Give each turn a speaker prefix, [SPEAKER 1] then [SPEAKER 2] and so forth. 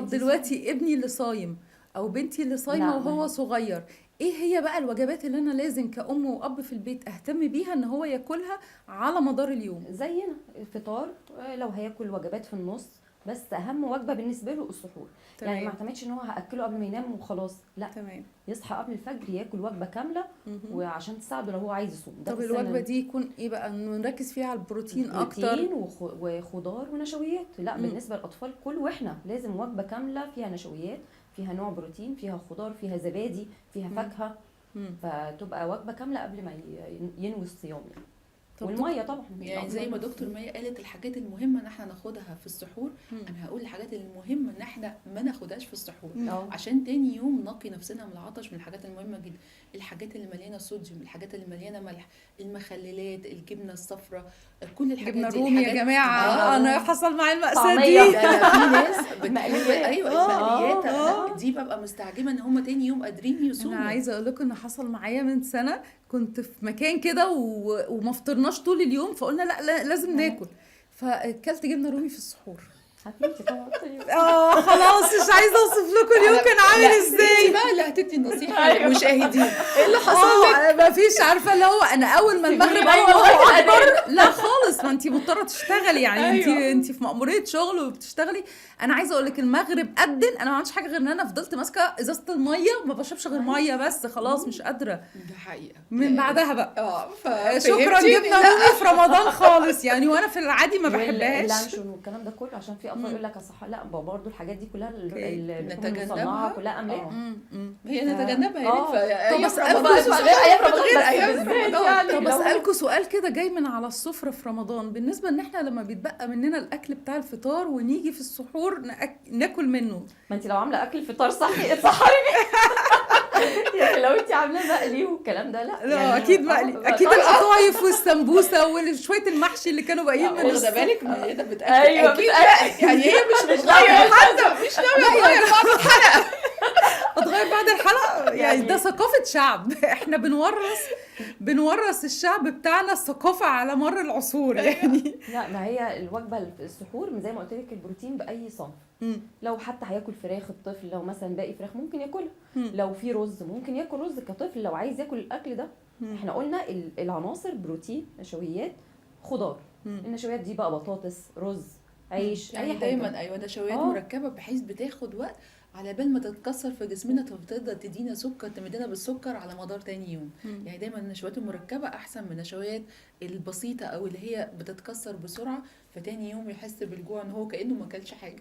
[SPEAKER 1] طب دلوقتي ابني اللي صايم او بنتي اللي صايمه
[SPEAKER 2] لا، ما
[SPEAKER 1] وهو
[SPEAKER 2] هي
[SPEAKER 1] صغير، ايه هي بقى الوجبات اللي انا لازم كأم وأب في البيت اهتم بيها ان هو ياكلها على مدار اليوم؟
[SPEAKER 2] زينا الفطار، لو هياكل وجبات في النص، بس اهم وجبه بالنسبه له السحور. يعني ما
[SPEAKER 1] تمام.
[SPEAKER 2] اعتمدش ان هو هاكله قبل ما ينام وخلاص، لا،
[SPEAKER 1] تمام.
[SPEAKER 2] يصحى قبل الفجر ياكل وجبه كامله،
[SPEAKER 1] مهم.
[SPEAKER 2] وعشان تساعده لو هو عايز يصوم، ده
[SPEAKER 1] طب
[SPEAKER 2] في
[SPEAKER 1] الوجبة
[SPEAKER 2] السن.
[SPEAKER 1] دي يكون ايه بقى؟ إنه نركز فيها على البروتين اكتر؟
[SPEAKER 2] بروتين وخضار ونشويات. لا،
[SPEAKER 1] مم.
[SPEAKER 2] بالنسبه للاطفال كل، واحنا لازم وجبه كامله فيها نشويات، فيها نوع بروتين، فيها خضار، فيها زبادي، فيها
[SPEAKER 1] مم.
[SPEAKER 2] فاكهه،
[SPEAKER 1] مم.
[SPEAKER 2] فتبقى وجبه كامله قبل ما ينوي الصيام يعني.
[SPEAKER 1] طب
[SPEAKER 2] والميه طبعا
[SPEAKER 3] يعني زي ما
[SPEAKER 2] الافضل.
[SPEAKER 3] دكتور مي قالت الحاجات المهمه ان احنا ناخدها في السحور،
[SPEAKER 1] مم.
[SPEAKER 3] انا هقول الحاجات المهمه ان احنا ما ناخدهاش في السحور،
[SPEAKER 1] مم.
[SPEAKER 2] اه
[SPEAKER 3] عشان تاني يوم نقي نفسنا من العطش. من الحاجات المهمه جدا الحاجات اللي مليانه صوديوم، الحاجات اللي مليانه ملح، المخللات، الجبنه الصفراء، كل الحاجات
[SPEAKER 1] جبنة
[SPEAKER 3] دي
[SPEAKER 1] رومي يا
[SPEAKER 3] الحاجات.
[SPEAKER 1] جماعة، انا حصل معايا المأساة
[SPEAKER 2] طعمية.
[SPEAKER 1] دي.
[SPEAKER 3] ده لا، في ناس بتحب
[SPEAKER 2] مقليات.
[SPEAKER 3] ايوه
[SPEAKER 1] اه
[SPEAKER 3] المقليات،
[SPEAKER 1] اه.
[SPEAKER 3] لا دي ببقى مستعجبه ان هم تاني يوم قادرين
[SPEAKER 1] انا
[SPEAKER 3] يصوموا.
[SPEAKER 1] عايزه اقول لكم ان حصل معايا من سنه، كنت في مكان كده وما فطرناش طول اليوم، فقلنا لا لازم ناكل، فاكلت جبنه رومي في السحور.
[SPEAKER 2] هتموتي طبعا.
[SPEAKER 1] خلاص مش عايزه اوصف لكم اليوم كان عامل
[SPEAKER 3] لا،
[SPEAKER 1] ازاي.
[SPEAKER 3] انت بقى اللي هتدي النصيحه
[SPEAKER 2] أيوة.
[SPEAKER 3] للمشاهدين، ايه اللي حصل لك؟
[SPEAKER 1] ما فيش، عارفه اللي هو انا اول ما المغرب
[SPEAKER 2] سيبوني بقى
[SPEAKER 1] الله
[SPEAKER 2] والله
[SPEAKER 1] اكبر، لا خالص، ما انت مضطره تشتغلي يعني،
[SPEAKER 3] أيوة.
[SPEAKER 1] انت في مأموريه شغل وبتشتغلي. انا عايزه اقول لك المغرب اذن، انا ما عملتش حاجه غير ان انا فضلت ماسكه ازازه الميه، ما بشربش غير ميه بس، خلاص مش قادره.
[SPEAKER 3] ده حقيقه
[SPEAKER 1] من بعدها بقى شكرا
[SPEAKER 3] ففهمتيني.
[SPEAKER 1] جبنه رومي في رمضان خالص يعني، وانا في العادي ما بحبهاش.
[SPEAKER 2] واللانشون والكلام ده كله، عشان في اطفال يقول لك اصح، لا برضه الحاجات دي كلها اللي بتكون
[SPEAKER 3] نتجنبها.
[SPEAKER 2] مصنعه كلها املاح.
[SPEAKER 3] هي نتجنبها يا
[SPEAKER 1] طب
[SPEAKER 3] ريت
[SPEAKER 1] أسألكوا
[SPEAKER 2] بقى
[SPEAKER 1] سؤال،
[SPEAKER 2] غير ايام رمضان،
[SPEAKER 3] غير
[SPEAKER 2] بس
[SPEAKER 3] أيام
[SPEAKER 2] بالذات
[SPEAKER 3] رمضان.
[SPEAKER 2] يعني
[SPEAKER 1] طب
[SPEAKER 2] لو-
[SPEAKER 1] اسالكوا سؤال كده جاي من على السفره في رمضان، بالنسبه ان احنا لما بيتبقى مننا الاكل بتاع الفطار ونيجي في السحور ناكل منه،
[SPEAKER 2] ما انت لو عامله اكل فطار صحي اتسحري يعني لو انت عاملاه مقلي والكلام ده، لا
[SPEAKER 1] لا
[SPEAKER 2] يعني
[SPEAKER 1] اكيد مقلي، اكيد القطايف والسمبوسه وشويه المحشي اللي كانوا باقيين من
[SPEAKER 3] واخده بالك من ايه ده بتاكل؟
[SPEAKER 2] ايوه
[SPEAKER 3] اكيد
[SPEAKER 2] بتأكل.
[SPEAKER 3] يعني هي مش بتغير حتى، مش ناويه تغير بعد الحلقه.
[SPEAKER 1] اتغير بعد الحلقه يعني.
[SPEAKER 2] يعني
[SPEAKER 1] ده ثقافه شعب، احنا بنورث الشعب بتاعنا الثقافه على مر العصور يعني.
[SPEAKER 2] لا، ما هي الوجبه السحور زي ما قلت لك البروتين باي صنف. لو حتى هياكل فراخ الطفل، لو مثلا باقي فراخ ممكن ياكلها، لو في رز ممكن ياكل رز كطفل لو عايز ياكل الاكل ده. احنا قلنا العناصر بروتين، نشويات، خضار. النشويات دي بقى بطاطس، رز، عيش،
[SPEAKER 3] يعني
[SPEAKER 2] اي حاجه.
[SPEAKER 3] دايما ايوه نشويات مركبه بحيث بتاخد وقت على بال ما تتكسر في جسمنا، فتقدر تدينا سكر، تمدنا بالسكر على مدار تاني يوم. يعني دايما النشويات المركبه احسن من النشويات البسيطه او اللي هي بتتكسر بسرعه، فتاني يوم يحس بالجوع ان هو كانه ما اكلش حاجه.